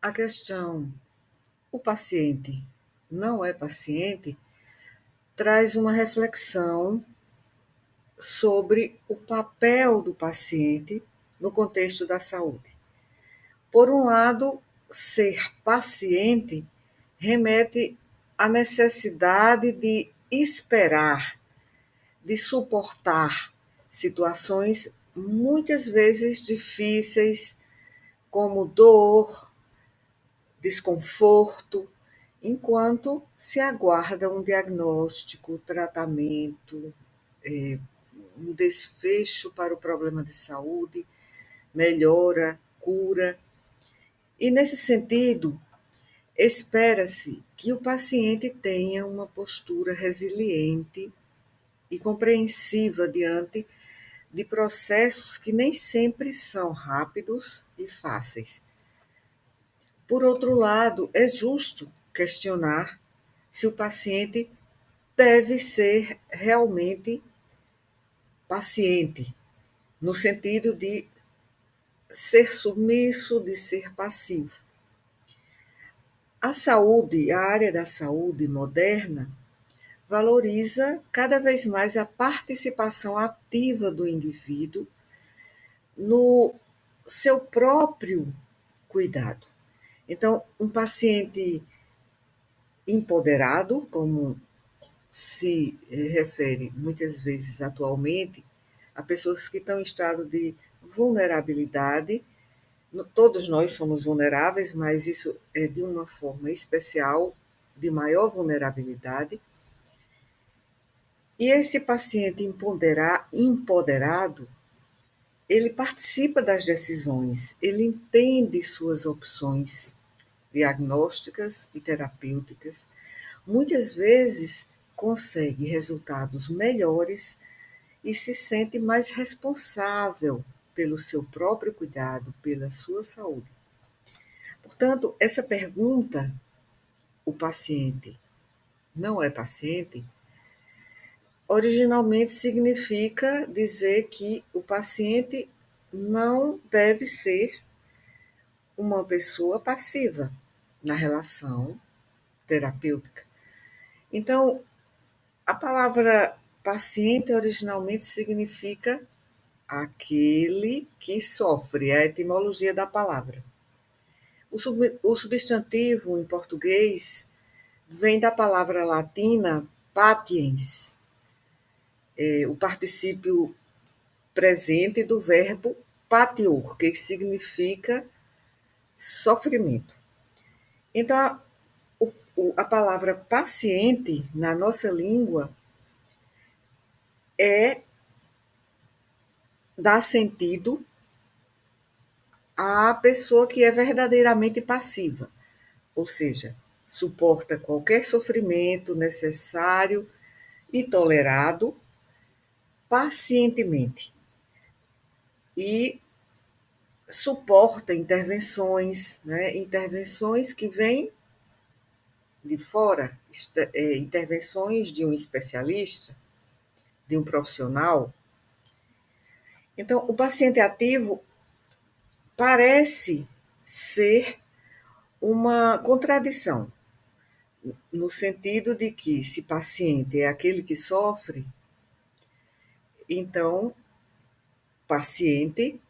A questão "o paciente não é paciente" traz uma reflexão sobre o papel do paciente no contexto da saúde. Por um lado, ser paciente remete à necessidade de esperar, de suportar situações muitas vezes difíceis, como dor, desconforto, enquanto se aguarda um diagnóstico, tratamento, um desfecho para o problema de saúde, melhora, cura. E, nesse sentido, espera-se que o paciente tenha uma postura resiliente e compreensiva diante de processos que nem sempre são rápidos e fáceis. Por outro lado, é justo questionar se o paciente deve ser realmente paciente, no sentido de ser submisso, de ser passivo. A área da saúde moderna, valoriza cada vez mais a participação ativa do indivíduo no seu próprio cuidado. Então, um paciente empoderado, como se refere muitas vezes atualmente a pessoas que estão em estado de vulnerabilidade. Todos nós somos vulneráveis, mas isso é de uma forma especial, de maior vulnerabilidade. E esse paciente empoderado, ele participa das decisões, ele entende suas opções diagnósticas e terapêuticas, muitas vezes consegue resultados melhores e se sente mais responsável pelo seu próprio cuidado, pela sua saúde. Portanto, essa pergunta, "o paciente não é paciente", originalmente significa dizer que o paciente não deve ser uma pessoa passiva na relação terapêutica. Então, a palavra paciente originalmente significa aquele que sofre, é a etimologia da palavra. O substantivo em português vem da palavra latina patiens, o particípio presente do verbo patior, que significa sofrimento. Então, a palavra paciente, na nossa língua, dá sentido à pessoa que é verdadeiramente passiva, ou seja, suporta qualquer sofrimento necessário e tolerado pacientemente e suporta intervenções, né? Intervenções que vêm de fora, intervenções de um especialista, de um profissional. Então, o paciente ativo parece ser uma contradição, no sentido de que, se paciente é aquele que sofre, então paciente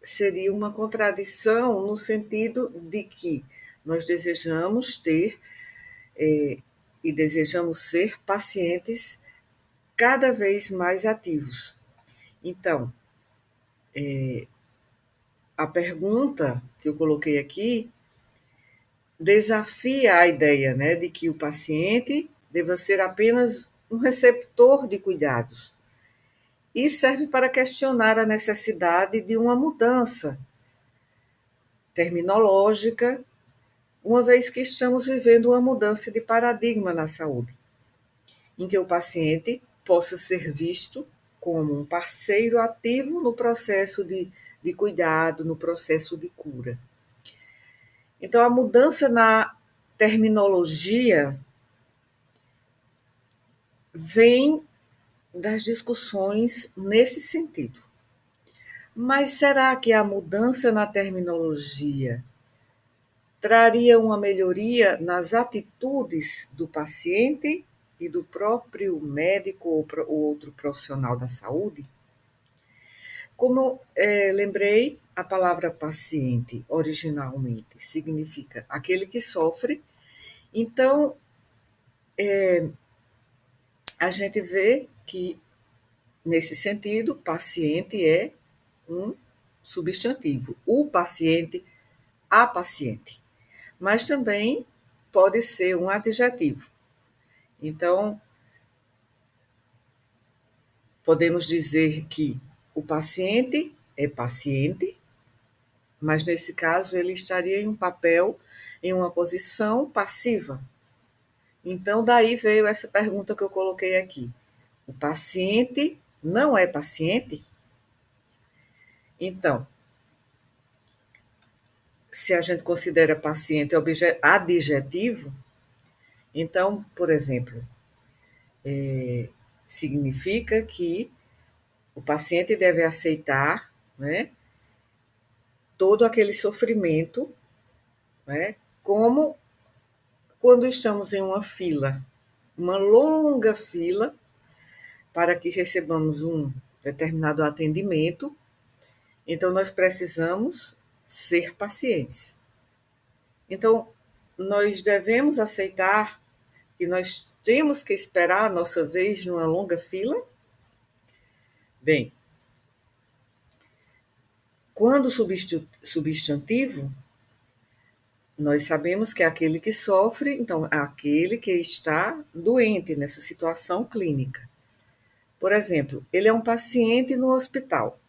seria uma contradição no sentido de que nós desejamos ter e desejamos ser pacientes cada vez mais ativos. Então, a pergunta que eu coloquei aqui desafia a ideia, né, de que o paciente deva ser apenas um receptor de cuidados e serve para questionar a necessidade de uma mudança terminológica, uma vez que estamos vivendo uma mudança de paradigma na saúde, em que o paciente possa ser visto como um parceiro ativo no processo de cuidado, no processo de cura. Então, a mudança na terminologia vem das discussões nesse sentido. Mas será que a mudança na terminologia traria uma melhoria nas atitudes do paciente e do próprio médico ou outro profissional da saúde? Como lembrei, a palavra paciente originalmente significa aquele que sofre, então a gente vê que, nesse sentido, paciente é um substantivo. O paciente, a paciente. Mas também pode ser um adjetivo. Então, podemos dizer que o paciente é paciente, mas nesse caso ele estaria em um papel, em uma posição passiva. Então, daí veio essa pergunta que eu coloquei aqui. O paciente não é paciente? Então, se a gente considera paciente adjetivo, então, por exemplo, significa que o paciente deve aceitar, né, todo aquele sofrimento, né, como quando estamos em uma fila, uma longa fila, para que recebamos um determinado atendimento, então nós precisamos ser pacientes. Então, nós devemos aceitar que nós temos que esperar a nossa vez numa longa fila? Bem, quando substantivo, nós sabemos que é aquele que sofre, então, é aquele que está doente nessa situação clínica. Por exemplo, ele é um paciente no hospital.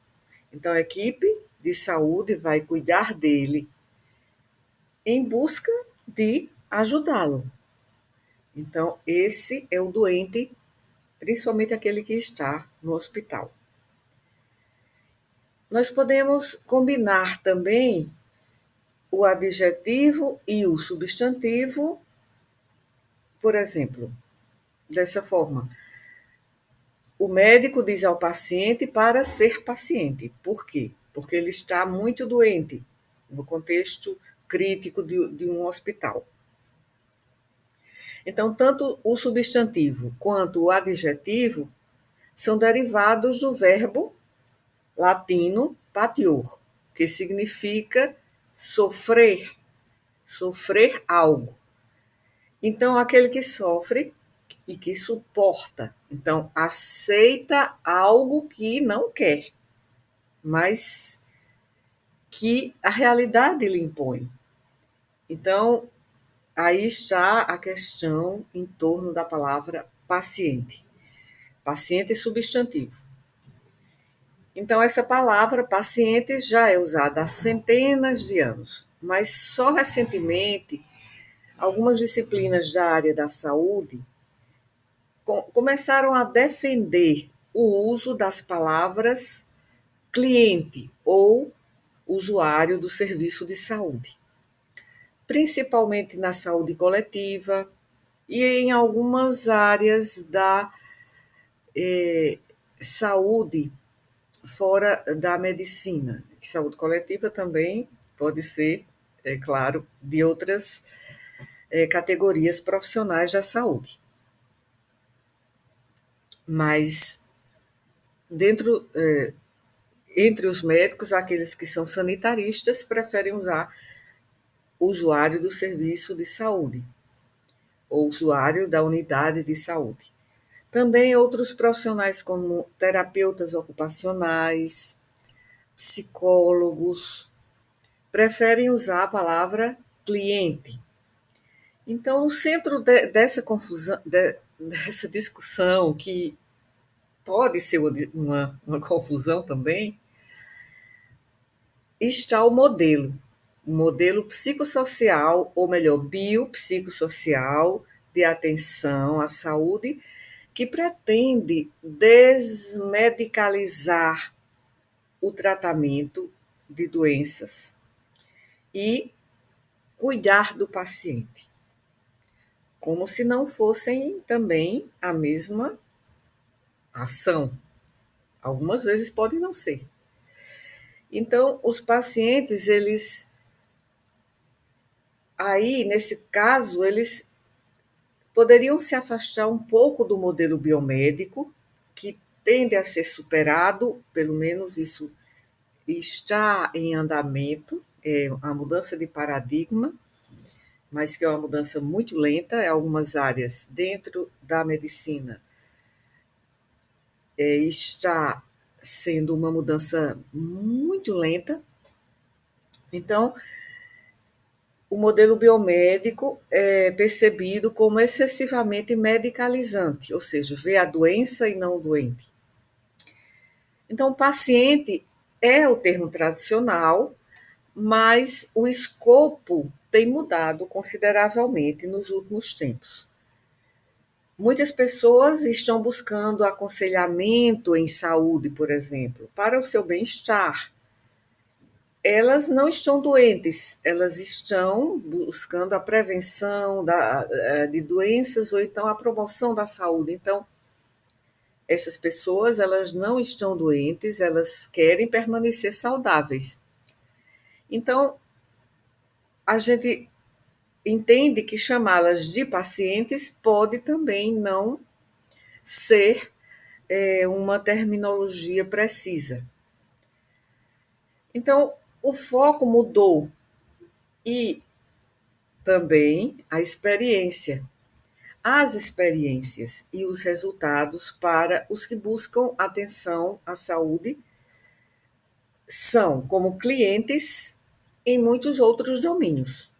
Então, a equipe de saúde vai cuidar dele em busca de ajudá-lo. Então, esse é o doente, principalmente aquele que está no hospital. Nós podemos combinar também o adjetivo e o substantivo, por exemplo, dessa forma. O médico diz ao paciente para ser paciente. Por quê? Porque ele está muito doente, no contexto crítico de um hospital. Então, tanto o substantivo quanto o adjetivo são derivados do verbo latino patior, que significa sofrer, sofrer algo. Então, aquele que sofre e que suporta. Então, aceita algo que não quer, mas que a realidade lhe impõe. Então, aí está a questão em torno da palavra paciente. Paciente substantivo. Então, essa palavra paciente já é usada há centenas de anos, mas só recentemente algumas disciplinas da área da saúde começaram a defender o uso das palavras cliente ou usuário do serviço de saúde, principalmente na saúde coletiva e em algumas áreas da saúde fora da medicina. Saúde coletiva também pode ser, é claro, de outras categorias profissionais da saúde. Mas dentro, entre os médicos, aqueles que são sanitaristas preferem usar usuário do serviço de saúde ou usuário da unidade de saúde. Também outros profissionais como terapeutas ocupacionais, psicólogos, preferem usar a palavra cliente. Então, no centro dessa confusão, dessa discussão, que pode ser uma confusão também, está o modelo psicossocial, ou melhor, biopsicossocial de atenção à saúde, que pretende desmedicalizar o tratamento de doenças e cuidar do paciente, como se não fossem também a mesma ação. Algumas vezes podem não ser. Então, os pacientes, eles Aí, nesse caso, eles poderiam se afastar um pouco do modelo biomédico, que tende a ser superado, pelo menos isso está em andamento, é a mudança de paradigma, mas que é uma mudança muito lenta. Em algumas áreas dentro da medicina está sendo uma mudança muito lenta. Então, o modelo biomédico é percebido como excessivamente medicalizante, ou seja, vê a doença e não o doente. Então, o paciente é o termo tradicional, mas o escopo tem mudado consideravelmente nos últimos tempos. Muitas pessoas estão buscando aconselhamento em saúde, por exemplo, para o seu bem-estar. Elas não estão doentes, elas estão buscando a prevenção de doenças ou então a promoção da saúde. Então, essas pessoas, elas não estão doentes, elas querem permanecer saudáveis. Então, a gente entende que chamá-las de pacientes pode também não ser uma terminologia precisa. Então, o foco mudou e também a experiência, as experiências e os resultados para os que buscam atenção à saúde são como clientes em muitos outros domínios.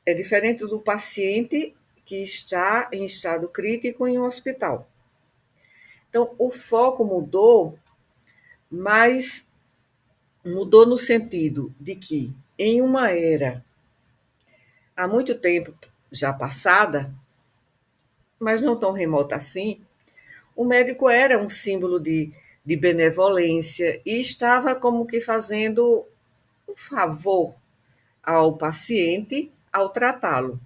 É diferente do paciente que está em estado crítico em um hospital. Então, o foco mudou, mas mudou no sentido de que, em uma era há muito tempo já passada, mas não tão remota assim, o médico era um símbolo de benevolência e estava como que fazendo um favor ao paciente ao tratá-lo.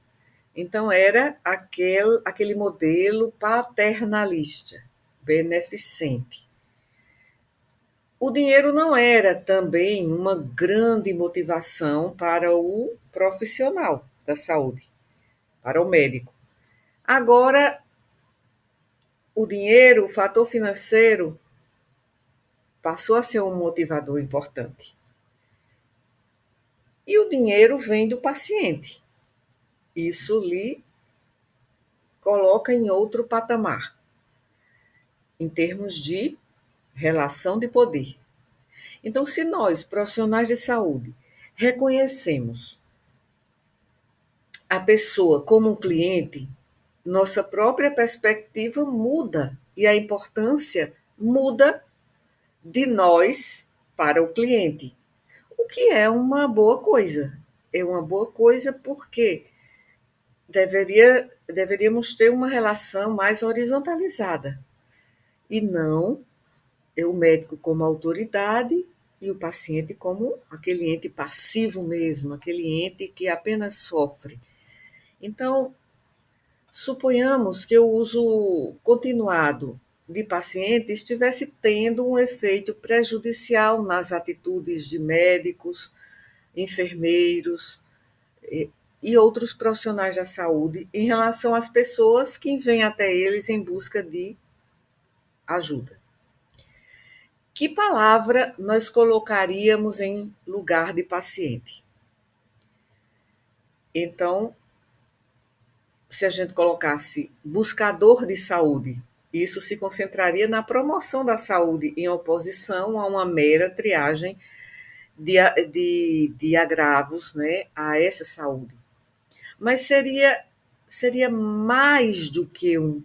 Então, era aquele modelo paternalista, beneficente. O dinheiro não era também uma grande motivação para o profissional da saúde, para o médico. Agora, o dinheiro, o fator financeiro, passou a ser um motivador importante. E o dinheiro vem do paciente. Isso lhe coloca em outro patamar, em termos de relação de poder. Então, se nós, profissionais de saúde, reconhecemos a pessoa como um cliente, nossa própria perspectiva muda e a importância muda de nós para o cliente, o que é uma boa coisa. É uma boa coisa porque deveríamos ter uma relação mais horizontalizada e não o médico como autoridade e o paciente como aquele ente passivo mesmo, aquele ente que apenas sofre. Então, suponhamos que o uso continuado de paciente estivesse tendo um efeito prejudicial nas atitudes de médicos, enfermeiros e outros profissionais da saúde em relação às pessoas que vêm até eles em busca de ajuda. Que palavra nós colocaríamos em lugar de paciente? Então, se a gente colocasse buscador de saúde, isso se concentraria na promoção da saúde em oposição a uma mera triagem de agravos, né, a essa saúde. Mas seria mais do que um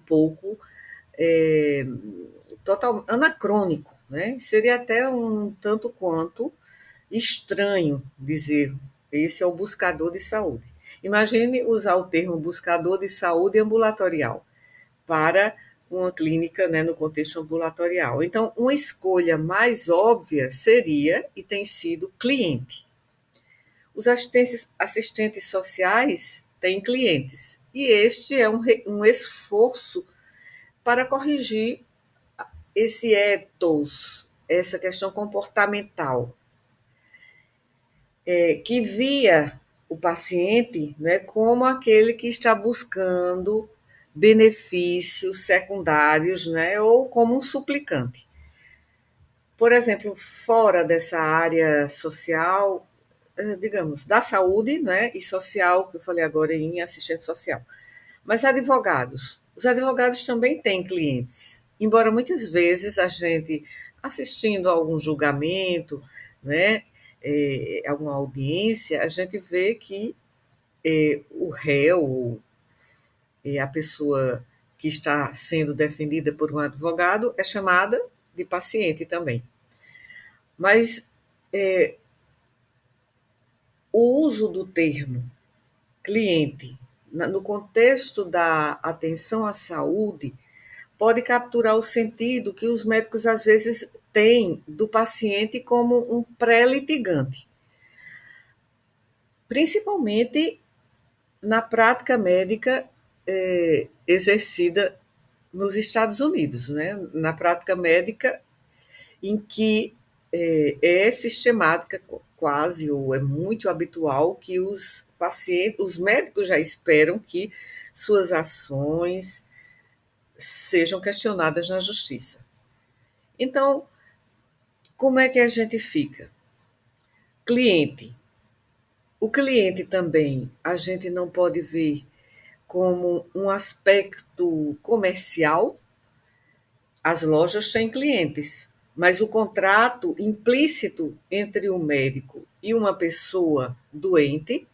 pouco total anacrônico, né? Seria até um tanto quanto estranho dizer esse é o buscador de saúde. Imagine usar o termo buscador de saúde ambulatorial para uma clínica, né, no contexto ambulatorial. Então, uma escolha mais óbvia seria e tem sido cliente. Os assistentes sociais têm clientes e este é um esforço para corrigir esse ethos, essa questão comportamental, que via paciente, né, como aquele que está buscando benefícios secundários, né, ou como um suplicante. Por exemplo, fora dessa área social, digamos, da saúde, né, e social, que eu falei agora em assistente social. Mas advogados, os advogados também têm clientes, embora muitas vezes a gente, assistindo a algum julgamento, né, alguma audiência, a gente vê que o réu, a pessoa que está sendo defendida por um advogado, é chamada de paciente também. Mas o uso do termo cliente no contexto da atenção à saúde pode capturar o sentido que os médicos às vezes têm do paciente como um pré-litigante, principalmente na prática médica exercida nos Estados Unidos, né? Na prática médica em que é sistemática quase, ou é muito habitual que os pacientes, os médicos já esperam que suas ações sejam questionadas na justiça. Então, como é que a gente fica? Cliente. O cliente também a gente não pode ver como um aspecto comercial. As lojas têm clientes, mas o contrato implícito entre o médico e uma pessoa doente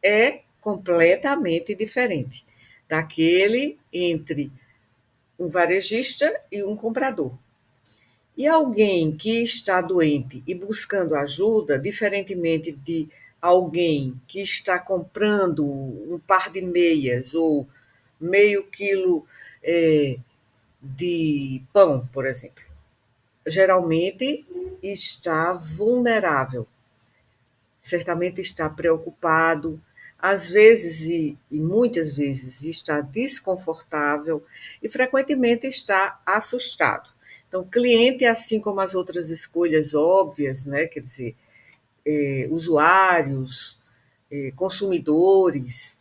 é completamente diferente daquele entre um varejista e um comprador. E alguém que está doente e buscando ajuda, diferentemente de alguém que está comprando um par de meias ou meio quilo de pão, por exemplo, geralmente está vulnerável, certamente está preocupado, às vezes e muitas vezes está desconfortável e frequentemente está assustado. Então, cliente, assim como as outras escolhas óbvias, né, quer dizer, usuários, consumidores,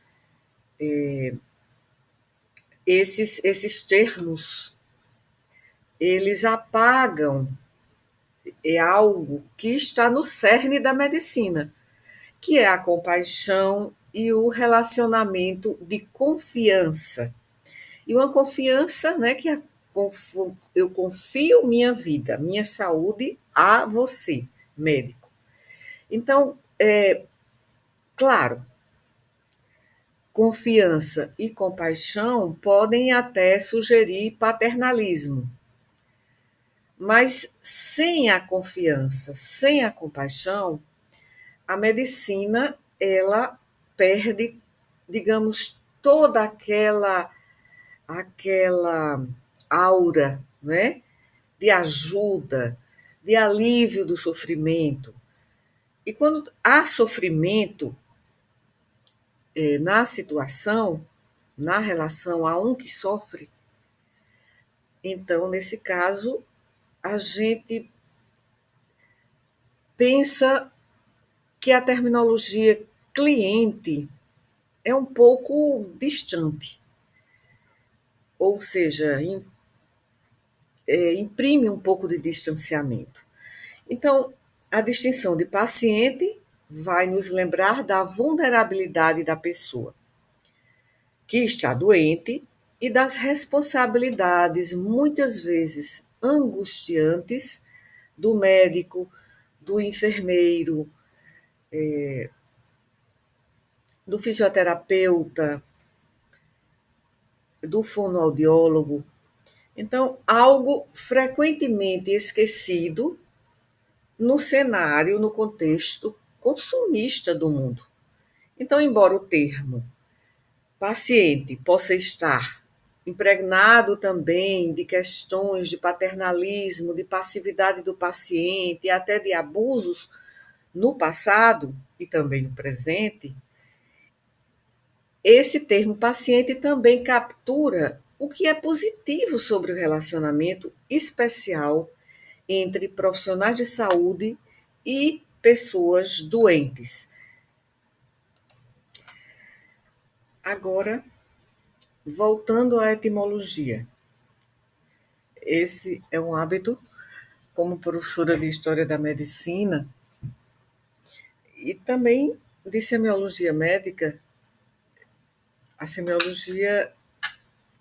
esses termos, eles apagam algo que está no cerne da medicina, que é a compaixão e o relacionamento de confiança. E uma confiança, né, que eu confio minha vida, minha saúde a você, médico. Então, claro, confiança e compaixão podem até sugerir paternalismo, mas sem a confiança, sem a compaixão, a medicina ela perde, digamos, toda aquela aura, né, de ajuda, de alívio do sofrimento. E quando há sofrimento na situação, na relação a um que sofre, então, nesse caso, a gente pensa que a terminologia cliente é um pouco distante, ou seja, imprime um pouco de distanciamento. Então, a distinção de paciente vai nos lembrar da vulnerabilidade da pessoa que está doente e das responsabilidades, muitas vezes angustiantes, do médico, do enfermeiro, do fisioterapeuta, do fonoaudiólogo. Então, algo frequentemente esquecido no cenário, no contexto consumista do mundo. Então, embora o termo paciente possa estar impregnado também de questões de paternalismo, de passividade do paciente e até de abusos no passado e também no presente, esse termo paciente também captura o que é positivo sobre o relacionamento especial entre profissionais de saúde e pessoas doentes. Agora, voltando à etimologia. Esse é um hábito, como professora de História da Medicina e também de Semiologia Médica, a semiologia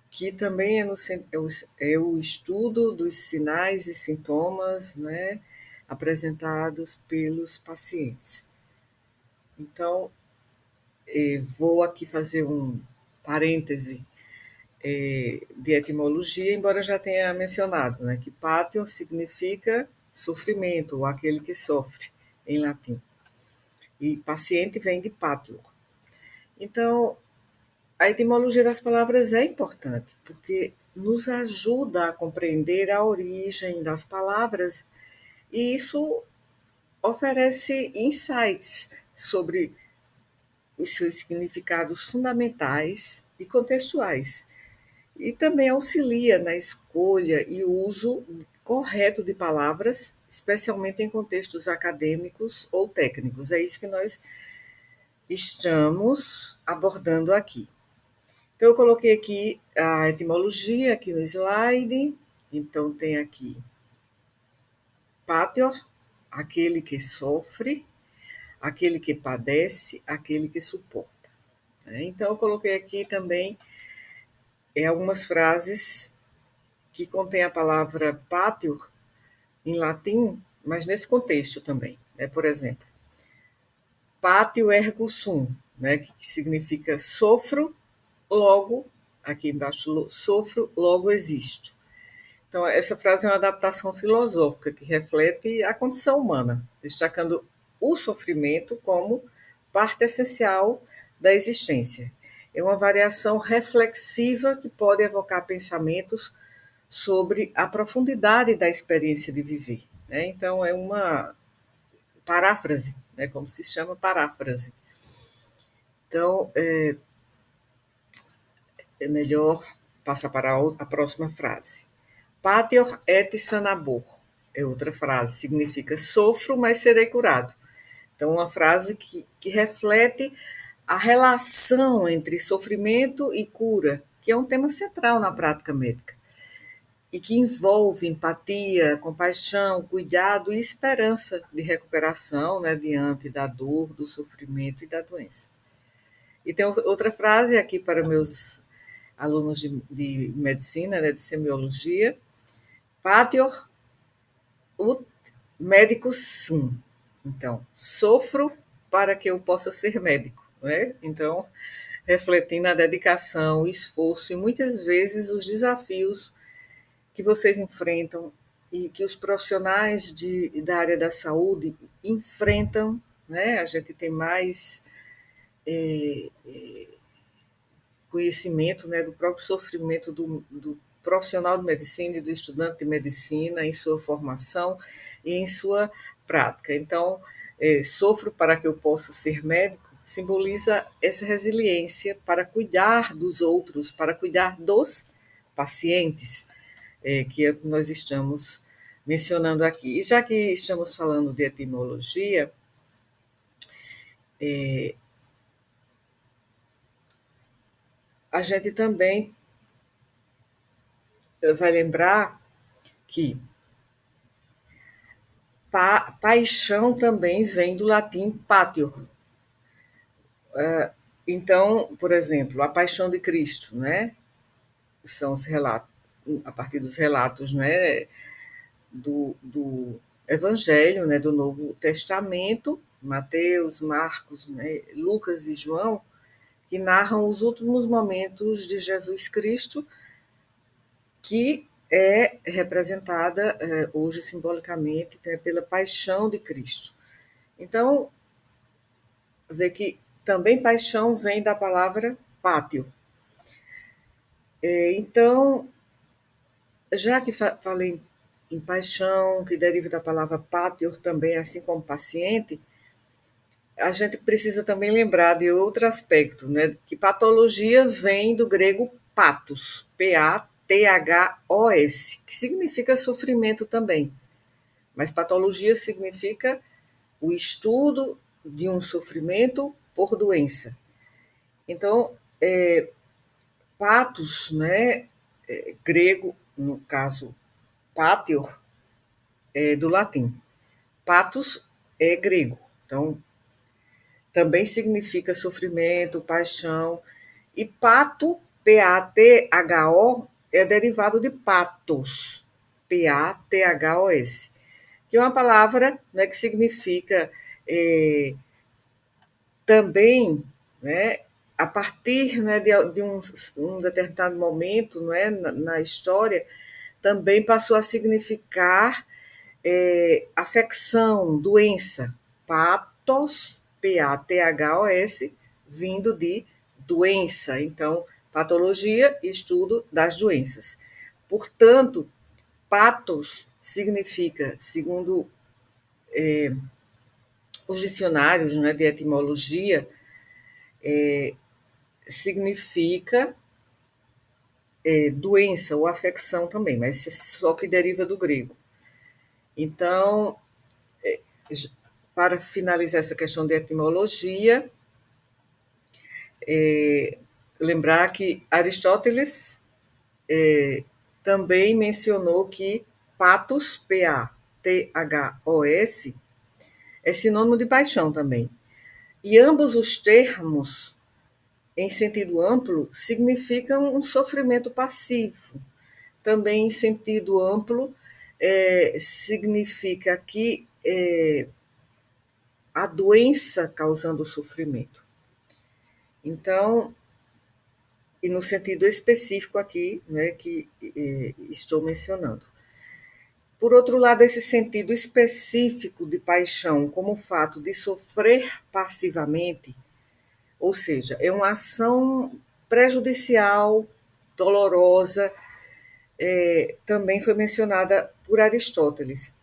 que também é o estudo dos sinais e sintomas, né, apresentados pelos pacientes. Então, vou aqui fazer um parêntese de etimologia, embora já tenha mencionado, né, que patio significa sofrimento, ou aquele que sofre, em latim. E paciente vem de patio. Então, a etimologia das palavras é importante, porque nos ajuda a compreender a origem das palavras e isso oferece insights sobre os seus significados fundamentais e contextuais. E também auxilia na escolha e uso correto de palavras, especialmente em contextos acadêmicos ou técnicos. É isso que nós estamos abordando aqui. Então, eu coloquei aqui a etimologia aqui no slide. Então, tem aqui patior, aquele que sofre, aquele que padece, aquele que suporta. Então, eu coloquei aqui também algumas frases que contêm a palavra patior em latim, mas nesse contexto também. Por exemplo, patio ergo sum, né, que significa sofro, logo, aqui embaixo, sofro, logo existo. Então, essa frase é uma adaptação filosófica que reflete a condição humana, destacando o sofrimento como parte essencial da existência. É uma variação reflexiva que pode evocar pensamentos sobre a profundidade da experiência de viver. Né? Então, é uma paráfrase, né? Como se chama paráfrase. Então, é melhor passar para a próxima frase. Patior et sanabor é outra frase, significa sofro, mas serei curado. Então, uma frase que reflete a relação entre sofrimento e cura, que é um tema central na prática médica, e que envolve empatia, compaixão, cuidado e esperança de recuperação, né, diante da dor, do sofrimento e da doença. E tem outra frase aqui para meus alunos de medicina, né, de semiologia, patior ut medicus sum. Então, sofro para que eu possa ser médico, né? Então, refletindo a dedicação, o esforço e muitas vezes os desafios que vocês enfrentam e que os profissionais da área da saúde enfrentam, né? A gente tem mais conhecimento, né, do próprio sofrimento do profissional de medicina e do estudante de medicina em sua formação e em sua prática. Então, sofro para que eu possa ser médico simboliza essa resiliência para cuidar dos outros, para cuidar dos pacientes, que é o que nós estamos mencionando aqui. E já que estamos falando de etimologia, a gente também vai lembrar que paixão também vem do latim patio. Então, por exemplo, a paixão de Cristo, né? São os relatos, a partir dos relatos, né, do Evangelho, né, do Novo Testamento, Mateus, Marcos, né, Lucas e João, que narram os últimos momentos de Jesus Cristo, que é representada hoje simbolicamente, né, pela paixão de Cristo. Então, ver que também paixão vem da palavra pátio. Então, já que falei em paixão, que deriva da palavra pátio também, assim como paciente, a gente precisa também lembrar de outro aspecto, né? Que patologia vem do grego pathos, P-A-T-H-O-S, que significa sofrimento também. Mas patologia significa o estudo de um sofrimento por doença. Então, Patos, né, grego, no caso, pater, é do latim. Patos é grego, então também significa sofrimento, paixão. E pato, P-A-T-H-O, é derivado de patos, P-A-T-H-O-S, que é uma palavra, né, que significa também, né, a partir, né, de um determinado momento, né, na história, também passou a significar afecção, doença. Patos, P-A-T-H-O-S, vindo de doença. Então, patologia, estudo das doenças. Portanto, patos significa, segundo os dicionários, né, de etimologia, significa doença ou afecção também, mas só que deriva do grego. Então, para finalizar essa questão de etimologia, lembrar que Aristóteles também mencionou que pathos, P-A-T-H-O-S, é sinônimo de paixão também. E ambos os termos, em sentido amplo, significam um sofrimento passivo. Também, em sentido amplo, significa que a doença causando sofrimento. Então, e no sentido específico aqui, né, que estou mencionando. Por outro lado, esse sentido específico de paixão, como o fato de sofrer passivamente, ou seja, é uma ação prejudicial, dolorosa, também foi mencionada por Aristóteles.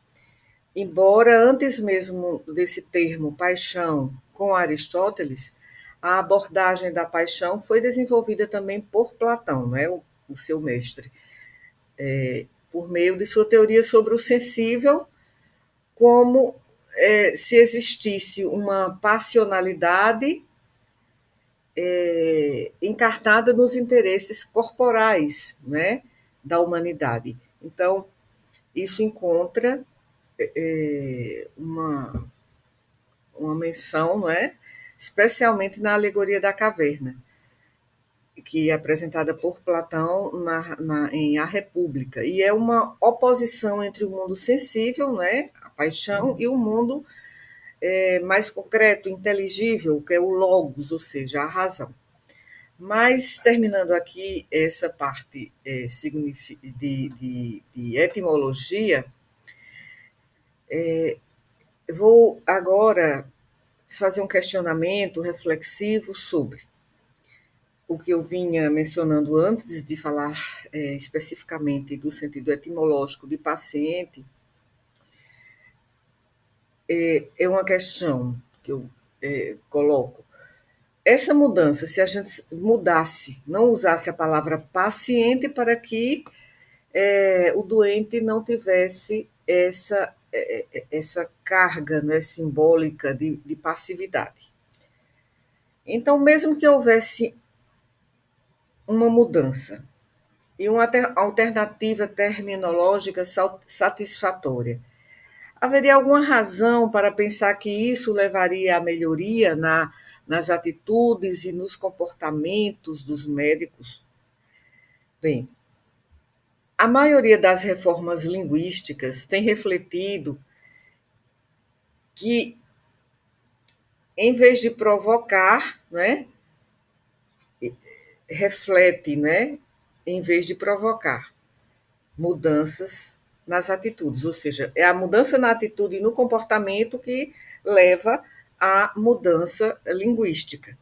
Embora antes mesmo desse termo paixão com Aristóteles, a abordagem da paixão foi desenvolvida também por Platão, né, o seu mestre, por meio de sua teoria sobre o sensível, como se existisse uma passionalidade encarnada nos interesses corporais, né, da humanidade. Então, isso encontra uma menção, não é? Especialmente na alegoria da caverna, que é apresentada por Platão em A República. E é uma oposição entre o mundo sensível, né, a paixão, e o mundo mais concreto, inteligível, que é o logos, ou seja, a razão. Mas, terminando aqui essa parte de etimologia, vou agora fazer um questionamento reflexivo sobre o que eu vinha mencionando antes de falar especificamente do sentido etimológico de paciente. É uma questão que eu coloco. Essa mudança, se a gente mudasse, não usasse a palavra paciente para que o doente não tivesse essa carga, né, simbólica de passividade. Então, mesmo que houvesse uma mudança e uma alternativa terminológica satisfatória, haveria alguma razão para pensar que isso levaria à melhoria nas atitudes e nos comportamentos dos médicos? Bem, a maioria das reformas linguísticas tem refletido que, em vez de provocar, né, reflete, né, em vez de provocar mudanças nas atitudes, ou seja, é a mudança na atitude e no comportamento que leva à mudança linguística.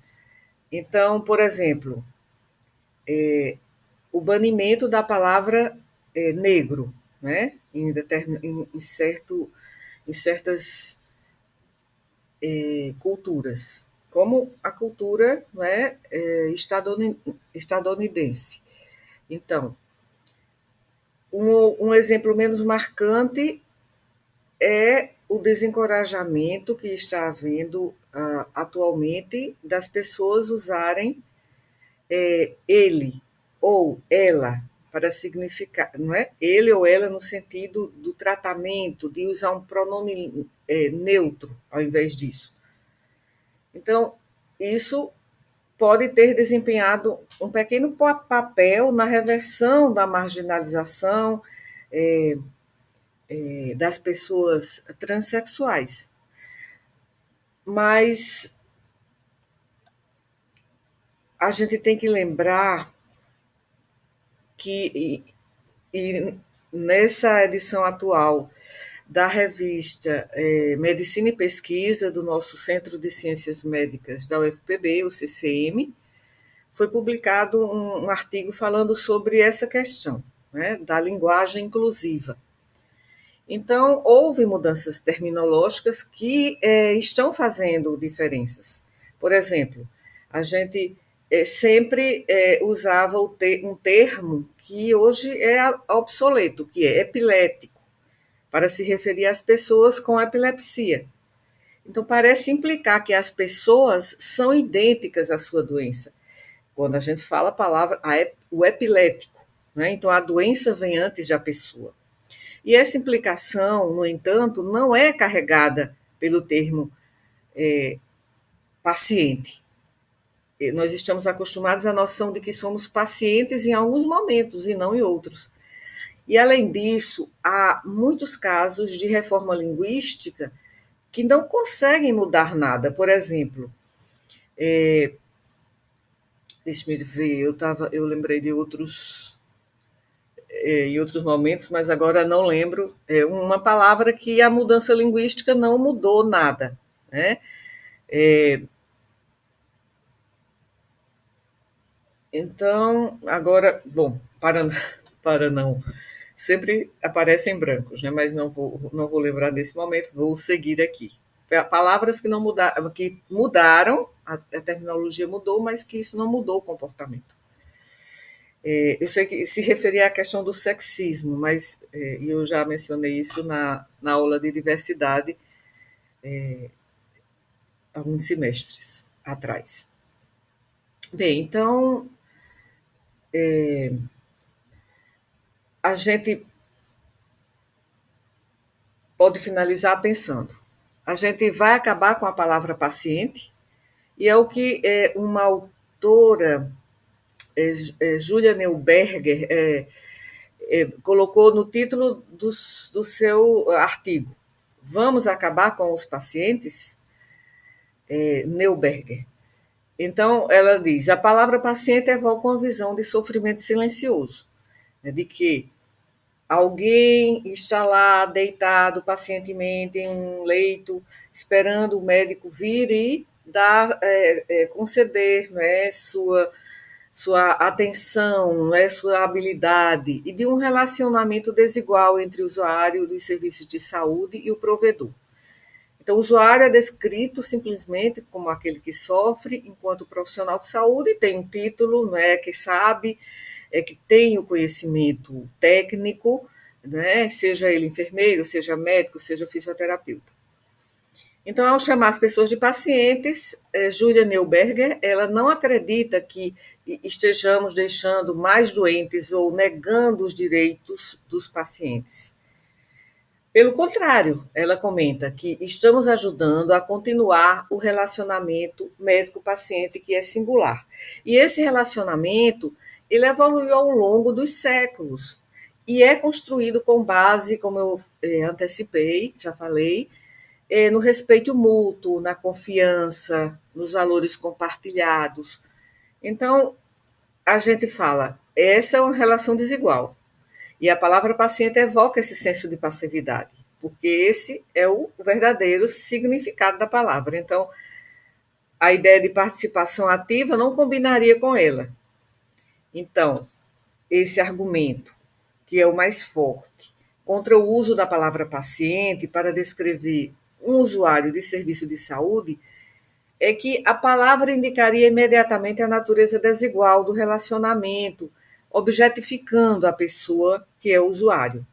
Então, por exemplo, o banimento da palavra negro, né, em certas culturas, como a cultura, né, estadunidense. Então, um exemplo menos marcante é o desencorajamento que está havendo atualmente das pessoas usarem ele ou ela para significar, não é? Ele ou ela no sentido do tratamento, de usar um pronome neutro ao invés disso. Então, isso pode ter desempenhado um pequeno papel na reversão da marginalização das pessoas transexuais. Mas a gente tem que lembrar que e nessa edição atual da revista Medicina e Pesquisa do nosso Centro de Ciências Médicas da UFPB, o CCM, foi publicado um artigo falando sobre essa questão, né, da linguagem inclusiva. Então, houve mudanças terminológicas que estão fazendo diferenças. Por exemplo, a gente sempre usava um termo que hoje é obsoleto, que é epilético, para se referir às pessoas com epilepsia. Então, parece implicar que as pessoas são idênticas à sua doença. Quando a gente fala a palavra, o epilético, né? Então, a doença vem antes da pessoa. E essa implicação, no entanto, não é carregada pelo termo paciente. Nós estamos acostumados à noção de que somos pacientes em alguns momentos e não em outros. E, além disso, há muitos casos de reforma linguística que não conseguem mudar nada. Por exemplo, deixa-me ver, eu lembrei de em outros momentos, mas agora não lembro, uma palavra que a mudança linguística não mudou nada, né? Então, agora, bom, para não, sempre aparecem brancos, né? Mas não vou lembrar nesse momento, vou seguir aqui. Palavras que não mudaram, que mudaram, a terminologia mudou, mas que isso não mudou o comportamento. Eu sei que se referia à questão do sexismo, mas eu já mencionei isso na aula de diversidade alguns semestres atrás. Bem, então a gente pode finalizar pensando. A gente vai acabar com a palavra paciente, e é o que uma autora, Julia Neuberger, colocou no título do seu artigo. Vamos acabar com os pacientes? Neuberger. Então, ela diz: a palavra paciente evoca uma visão de sofrimento silencioso, né, de que alguém está lá deitado pacientemente em um leito, esperando o médico vir e dar, conceder, né, sua atenção, né, sua habilidade, e de um relacionamento desigual entre o usuário dos serviços de saúde e o provedor. Então, o usuário é descrito simplesmente como aquele que sofre, enquanto profissional de saúde tem um título, né, que sabe, que tem o conhecimento técnico, né, seja ele enfermeiro, seja médico, seja fisioterapeuta. Então, ao chamar as pessoas de pacientes, Julia Neuberger, ela não acredita que estejamos deixando mais doentes ou negando os direitos dos pacientes. Pelo contrário, ela comenta que estamos ajudando a continuar o relacionamento médico-paciente que é singular. E esse relacionamento, ele evoluiu ao longo dos séculos e é construído com base, como eu antecipei, já falei, no respeito mútuo, na confiança, nos valores compartilhados. Então, a gente fala, essa é uma relação desigual. E a palavra paciente evoca esse senso de passividade, porque esse é o verdadeiro significado da palavra. Então, a ideia de participação ativa não combinaria com ela. Então, esse argumento, que é o mais forte, contra o uso da palavra paciente para descrever um usuário de serviço de saúde, é que a palavra indicaria imediatamente a natureza desigual do relacionamento, objetificando a pessoa que é o usuário.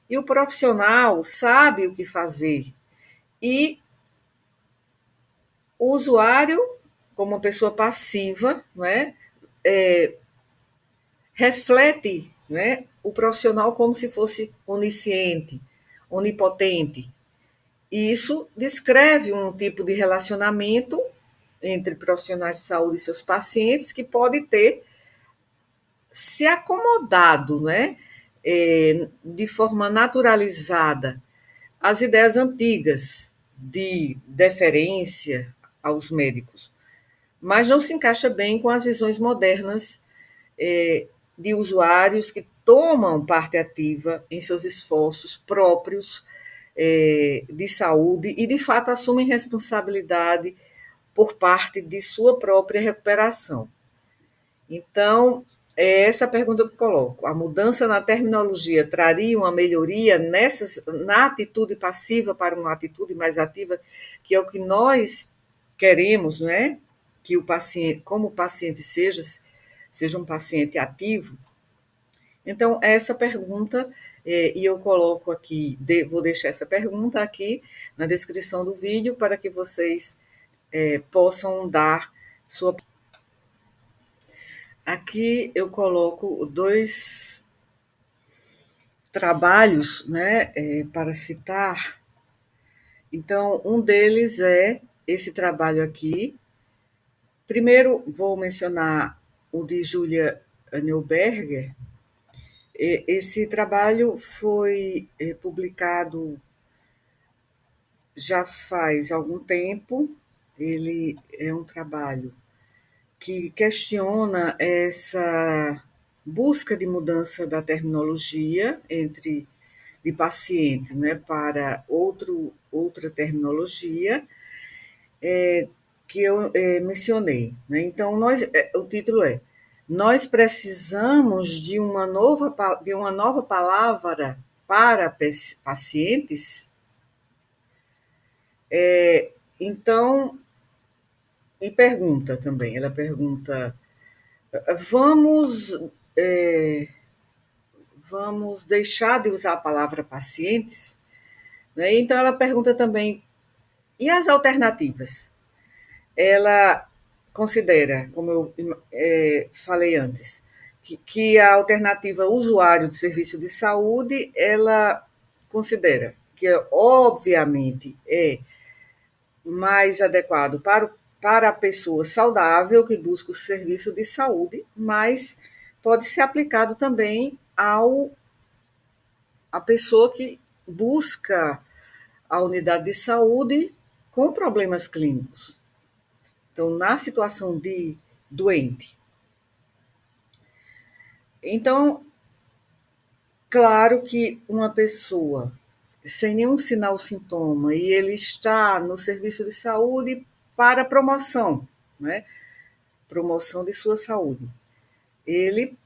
E o profissional sabe o que fazer. E o usuário, como uma pessoa passiva, não é? reflete, né, o profissional como se fosse onisciente, onipotente. E isso descreve um tipo de relacionamento entre profissionais de saúde e seus pacientes que pode ter se acomodado, né, de forma naturalizada às ideias antigas de deferência aos médicos, mas não se encaixa bem com as visões modernas de usuários que tomam parte ativa em seus esforços próprios de saúde e, de fato, assumem responsabilidade por parte de sua própria recuperação. Então, é essa pergunta que eu coloco. A mudança na terminologia traria uma melhoria na atitude passiva para uma atitude mais ativa, que é o que nós queremos, não é? Que o paciente, como o paciente seja um paciente ativo. Então, essa pergunta, e eu coloco aqui, vou deixar essa pergunta aqui na descrição do vídeo para que vocês possam dar sua. Aqui eu coloco dois trabalhos, né, para citar. Então, um deles é esse trabalho aqui. Primeiro, vou mencionar o de Julia Neuberger. Esse trabalho foi publicado já faz algum tempo. Ele é um trabalho que questiona essa busca de mudança da terminologia de paciente, né, para outra terminologia que eu mencionei. Né? Então, o título é Nós precisamos de uma nova palavra para pacientes. Então, e pergunta também, ela pergunta, vamos, vamos deixar de usar a palavra pacientes? Né? Então, ela pergunta também, e as alternativas? Ela considera, como eu falei antes, que a alternativa usuário de serviço de saúde, ela considera que, obviamente, é mais adequado para a pessoa saudável que busca o serviço de saúde, mas pode ser aplicado também à pessoa que busca a unidade de saúde com problemas clínicos. Então, na situação de doente. Então, claro que uma pessoa sem nenhum sinal ou sintoma e ele está no serviço de saúde para promoção, né? Promoção de sua saúde. Ele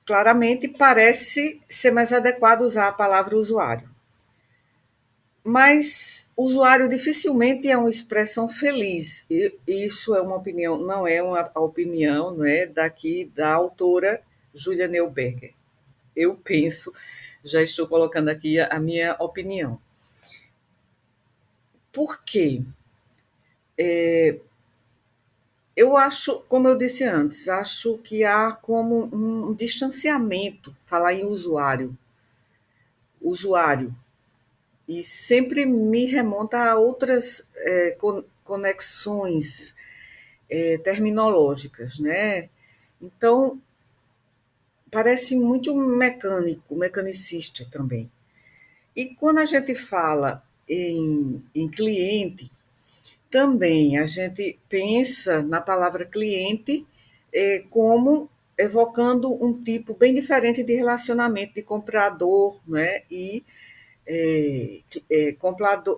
claramente parece ser mais adequado usar a palavra usuário. Mas usuário dificilmente é uma expressão feliz. Isso é uma opinião, não é uma opinião, não é, daqui da autora Julia Neuberger. Eu penso, já estou colocando aqui a minha opinião. Por quê? Eu acho, como eu disse antes, acho que há como um distanciamento falar em usuário. Usuário. E sempre me remonta a outras conexões terminológicas, né? Então, parece muito mecânico, mecanicista também. E quando a gente fala em cliente, também a gente pensa na palavra cliente como evocando um tipo bem diferente de relacionamento de comprador, né? E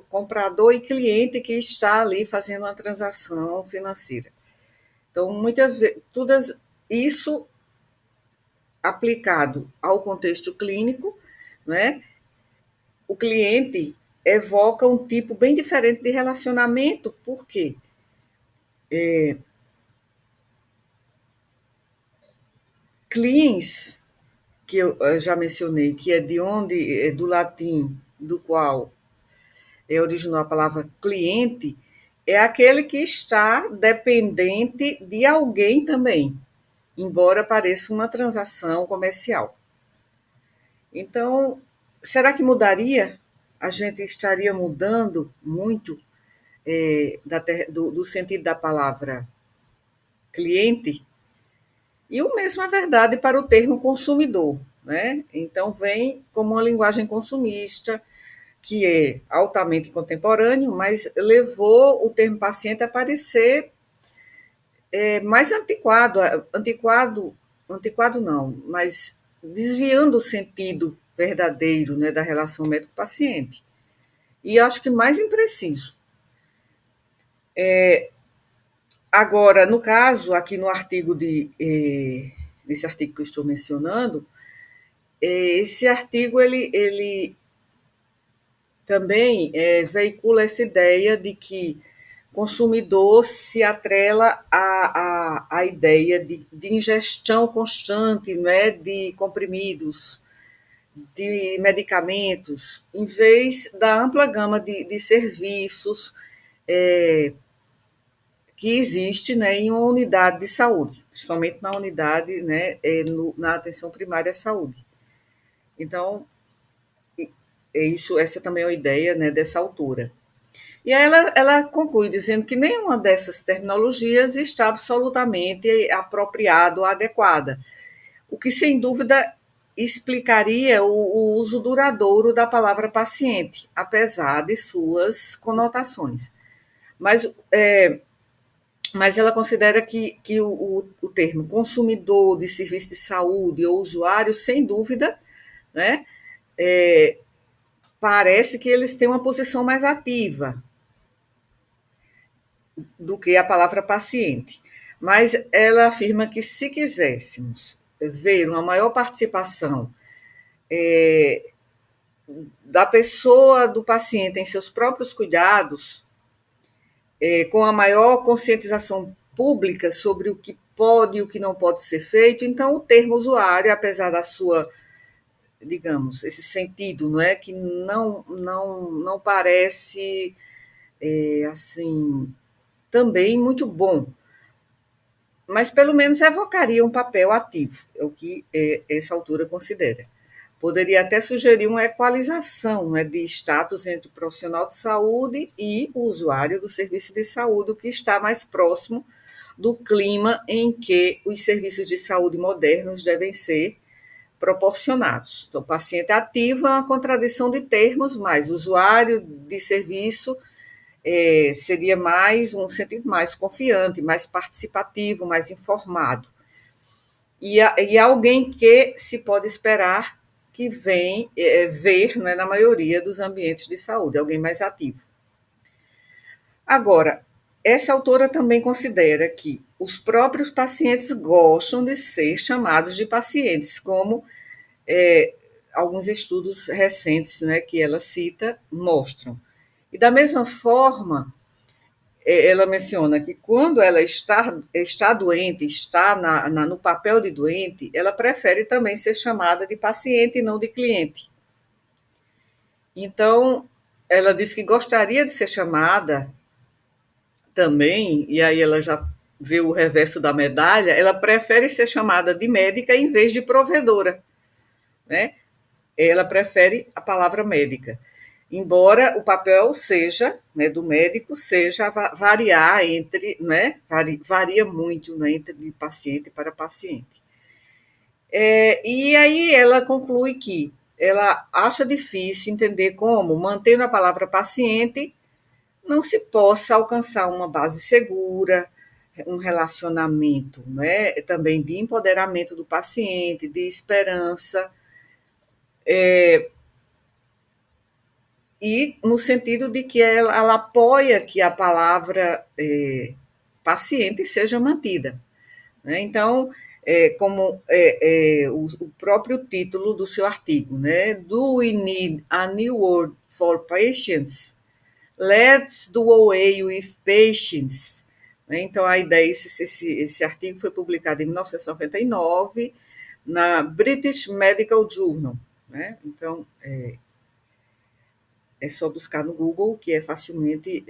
comprador e cliente que está ali fazendo uma transação financeira. Então, muitas vezes, tudo isso aplicado ao contexto clínico, né? O cliente evoca um tipo bem diferente de relacionamento, por quê? Cliens, que eu já mencionei, que é de onde, do latim, do qual originou a palavra cliente, é aquele que está dependente de alguém também. embora pareça uma transação comercial. Então, será que mudaria? A gente estaria mudando muito do sentido da palavra cliente? E o mesmo é verdade para o termo consumidor, né? Então, vem como uma linguagem consumista, que é altamente contemporâneo, mas levou o termo paciente a parecer mais antiquado, antiquado não, mas desviando o sentido verdadeiro, né, da relação médico-paciente. E acho que mais impreciso. Agora, no caso, aqui no artigo nesse artigo que eu estou mencionando, esse artigo ele também veicula essa ideia de que consumidor se atrela à ideia de ingestão constante, né, de comprimidos, de medicamentos, em vez da ampla gama de serviços que existe, né, em uma unidade de saúde, principalmente na unidade, né, na atenção primária à saúde. Então, essa também é uma ideia, né, dessa autora. E aí ela conclui dizendo que nenhuma dessas terminologias está absolutamente apropriada ou adequada, o que sem dúvida explicaria o uso duradouro da palavra paciente, apesar de suas conotações. Mas, mas ela considera que o termo consumidor de serviço de saúde ou usuário, sem dúvida, né, parece que eles têm uma posição mais ativa do que a palavra paciente. Mas ela afirma que se quiséssemos ver uma maior participação da pessoa, do paciente em seus próprios cuidados, com a maior conscientização pública sobre o que pode e o que não pode ser feito, então o termo usuário, apesar da sua, digamos, esse sentido, não é, que não parece assim também muito bom, mas pelo menos evocaria um papel ativo, é o que essa autora considera. Poderia até sugerir uma equalização, né, de status entre o profissional de saúde e o usuário do serviço de saúde, o que está mais próximo do clima em que os serviços de saúde modernos devem ser proporcionados. Então, paciente ativo é uma contradição de termos, mas usuário de serviço seria mais um sentido mais confiante, mais participativo, mais informado. E alguém que se pode esperar que vem ver, né, na maioria dos ambientes de saúde, alguém mais ativo. Agora, essa autora também considera que os próprios pacientes gostam de ser chamados de pacientes, como alguns estudos recentes, né, que ela cita mostram. E da mesma forma, ela menciona que quando ela está doente, está no papel de doente, ela prefere também ser chamada de paciente e não de cliente. Então, ela diz que gostaria de ser chamada também, e aí ela já vê o reverso da medalha, ela prefere ser chamada de médica em vez de provedora, né? Ela prefere a palavra médica. Embora o papel seja, né, do médico, seja variar entre, né, varia muito, né, entre de paciente para paciente. E aí ela conclui que ela acha difícil entender como, mantendo a palavra paciente, não se possa alcançar uma base segura, um relacionamento, né, também de empoderamento do paciente, de esperança, e no sentido de que ela apoia que a palavra paciente seja mantida, né? Então, como o próprio título do seu artigo, né? Do we need a new word for patients? Let's do away with patients. Né? Então, a ideia, esse artigo foi publicado em 1999 na British Medical Journal. Né? Então, é só buscar no Google, que é facilmente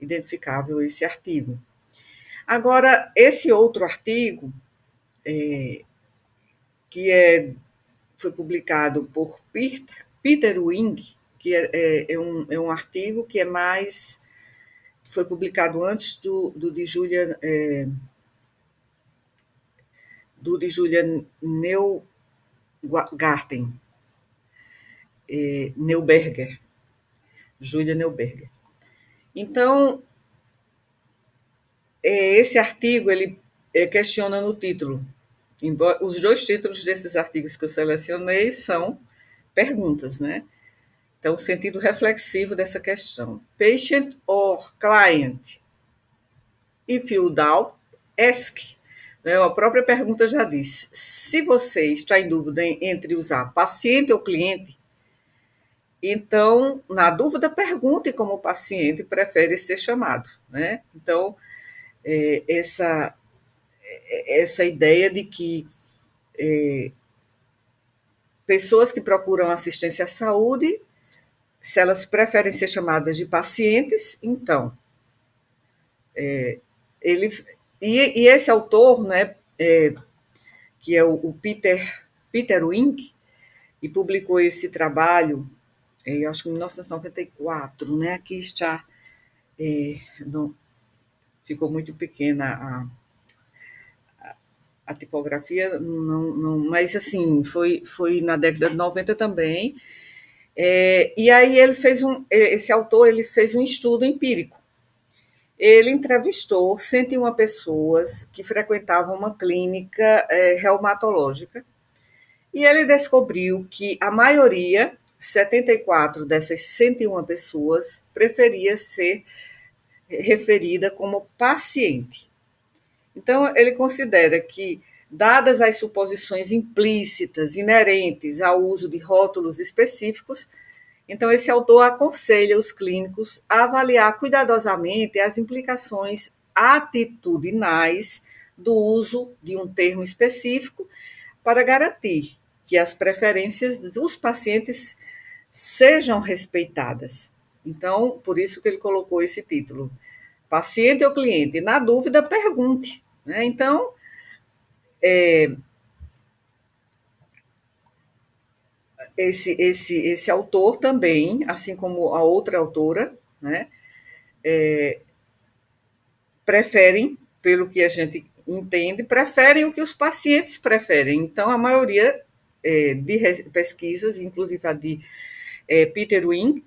identificável esse artigo. Agora, esse outro artigo, que foi publicado por Peter Wing, que é um artigo que foi publicado antes do de Julia Neugarten, Neuberger, Julia Neuberger. Então, esse artigo ele questiona no título. Os dois títulos desses artigos que eu selecionei são perguntas, né? Então, o sentido reflexivo dessa questão. Patient or client? If you doubt, ask. A própria pergunta já diz. Se você está em dúvida entre usar paciente ou cliente, então, na dúvida, pergunte como o paciente prefere ser chamado, né? Então, essa ideia de que pessoas que procuram assistência à saúde, se elas preferem ser chamadas de pacientes, então, ele... E esse autor, né, que é o Peter Wink, e publicou esse trabalho, acho que em 1994, né? Aqui está, ficou muito pequena a tipografia, não, mas assim, foi na década de 90 também. E aí esse autor ele fez um estudo empírico. Ele entrevistou 101 pessoas que frequentavam uma clínica reumatológica e ele descobriu que a maioria, 74 dessas 101 pessoas, preferia ser referida como paciente. Então, ele considera que, dadas as suposições implícitas, inerentes ao uso de rótulos específicos, então esse autor aconselha os clínicos a avaliar cuidadosamente as implicações atitudinais do uso de um termo específico para garantir que as preferências dos pacientes sejam respeitadas. Então, por isso que ele colocou esse título. Paciente ou cliente? Na dúvida, pergunte. Né? Então, esse autor também, assim como a outra autora, né, preferem, pelo que a gente entende, preferem o que os pacientes preferem. Então, a maioria de pesquisas, inclusive a de Peter Wing,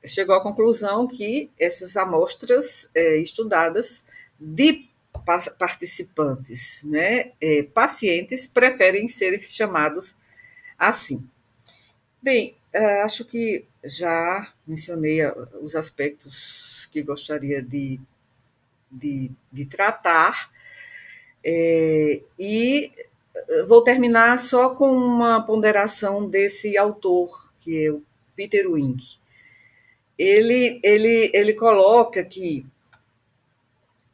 chegou à conclusão que essas amostras estudadas de participantes, né, pacientes, preferem ser chamados assim. Bem, acho que já mencionei os aspectos que gostaria de tratar, e vou terminar só com uma ponderação desse autor, que é o Peter Wing. Ele coloca que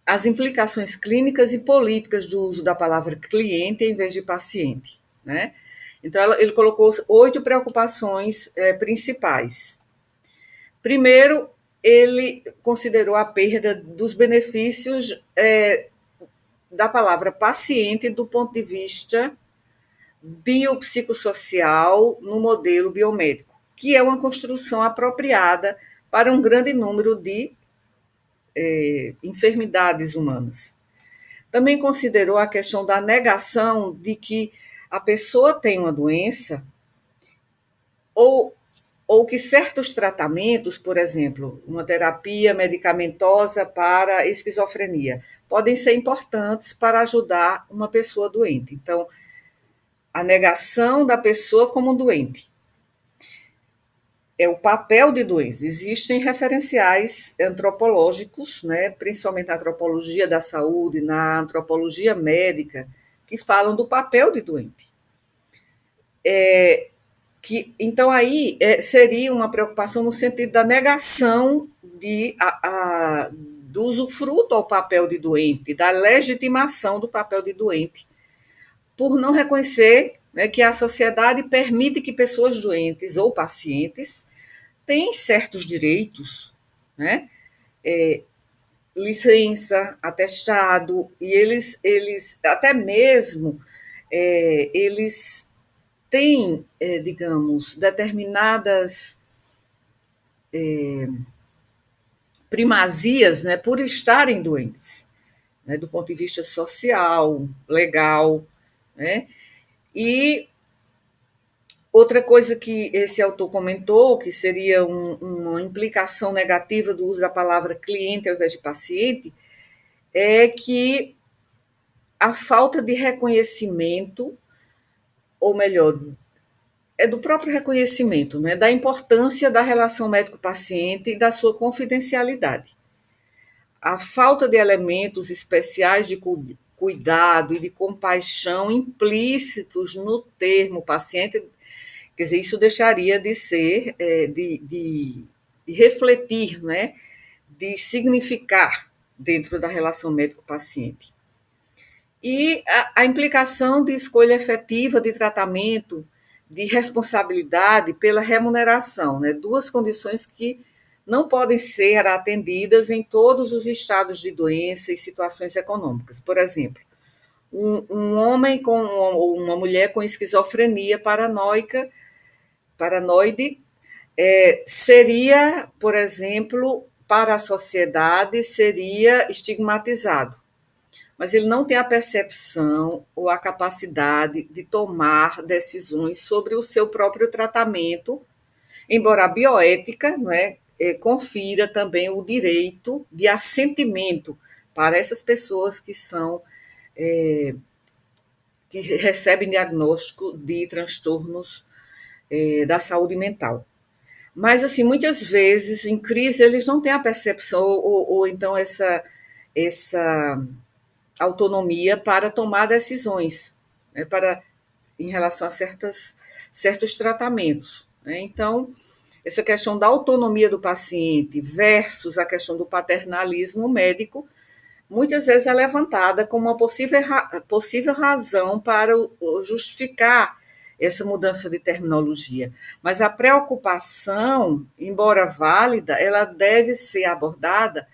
as implicações clínicas e políticas do uso da palavra cliente em vez de paciente, né? Então, ele colocou 8 preocupações principais. Primeiro, ele considerou a perda dos benefícios da palavra paciente do ponto de vista biopsicossocial no modelo biomédico, que é uma construção apropriada para um grande número de enfermidades humanas. Também considerou a questão da negação de que a pessoa tem uma doença ou que certos tratamentos, por exemplo, uma terapia medicamentosa para esquizofrenia, podem ser importantes para ajudar uma pessoa doente. Então, a negação da pessoa como doente. É o papel de doença. Existem referenciais antropológicos, né, principalmente na antropologia da saúde, na antropologia médica, que falam do papel de doente. Então, aí seria uma preocupação no sentido da negação do usufruto ao papel de doente, da legitimação do papel de doente, por não reconhecer, né, que a sociedade permite que pessoas doentes ou pacientes têm certos direitos, né, licença, atestado, e eles até mesmo eles têm, digamos, determinadas primazias, né, por estarem doentes, né, do ponto de vista social, legal, né? E outra coisa que esse autor comentou, que seria uma implicação negativa do uso da palavra cliente ao invés de paciente, é que a falta de reconhecimento, ou melhor, é do próprio reconhecimento, né, da importância da relação médico-paciente e da sua confidencialidade. A falta de elementos especiais de cuidado e de compaixão implícitos no termo paciente, quer dizer, isso deixaria de ser, de refletir, né, de significar dentro da relação médico-paciente. E a implicação de escolha efetiva de tratamento, de responsabilidade pela remuneração, né? Duas condições que não podem ser atendidas em todos os estados de doença e situações econômicas. Por exemplo, um homem ou uma mulher com esquizofrenia paranoide, seria, por exemplo, para a sociedade, seria estigmatizado, mas ele não tem a percepção ou a capacidade de tomar decisões sobre o seu próprio tratamento, embora a bioética, não é, confira também o direito de assentimento para essas pessoas que recebem diagnóstico de transtornos da saúde mental. Mas, assim, muitas vezes, em crise, eles não têm a percepção ou então essa autonomia para tomar decisões, né, em relação a certos tratamentos, né? Então, essa questão da autonomia do paciente versus a questão do paternalismo médico, muitas vezes é levantada como uma possível razão para justificar essa mudança de terminologia. Mas a preocupação, embora válida, ela deve ser abordada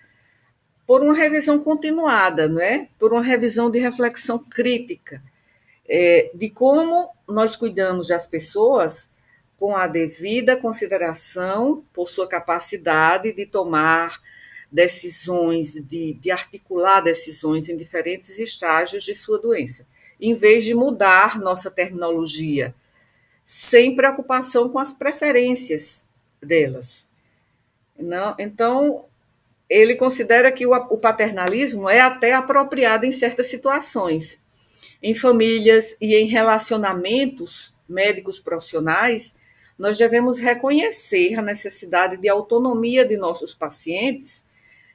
por uma revisão continuada, não é? Por uma revisão de reflexão crítica, de como nós cuidamos das pessoas com a devida consideração por sua capacidade de tomar decisões, de articular decisões em diferentes estágios de sua doença, em vez de mudar nossa terminologia, sem preocupação com as preferências delas. Não? Então, ele considera que o paternalismo é até apropriado em certas situações. Em famílias e em relacionamentos médicos profissionais, nós devemos reconhecer a necessidade de autonomia de nossos pacientes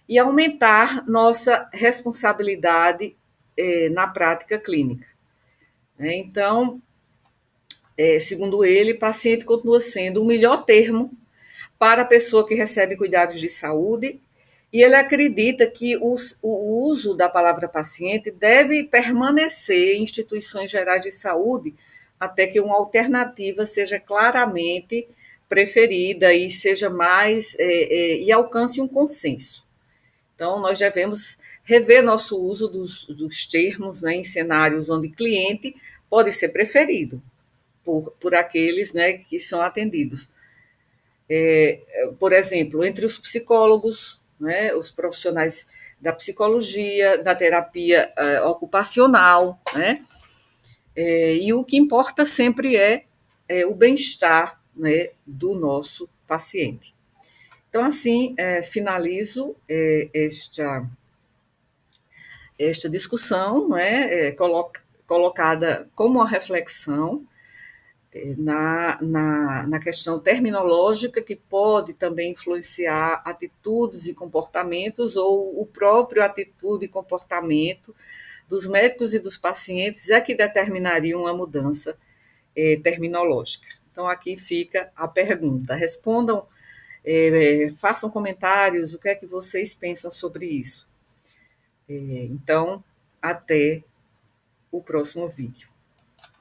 e aumentar nossa responsabilidade na prática clínica. Então, segundo ele, paciente continua sendo o melhor termo para a pessoa que recebe cuidados de saúde, e ele acredita que o uso da palavra paciente deve permanecer em instituições gerais de saúde até que uma alternativa seja claramente preferida e seja mais e alcance um consenso. Então, nós devemos rever nosso uso dos termos, né, em cenários onde cliente pode ser preferido por aqueles, né, que são atendidos. Por exemplo, entre os psicólogos, né, os profissionais da psicologia, da terapia ocupacional, né, e o que importa sempre é o bem-estar, né, do nosso paciente. Então, assim, finalizo esta discussão, né, colocada como uma reflexão na questão terminológica, que pode também influenciar atitudes e comportamentos, ou o próprio atitude e comportamento dos médicos e dos pacientes é que determinariam uma mudança terminológica. Então, aqui fica a pergunta. Respondam, façam comentários, o que é que vocês pensam sobre isso. Então, até o próximo vídeo.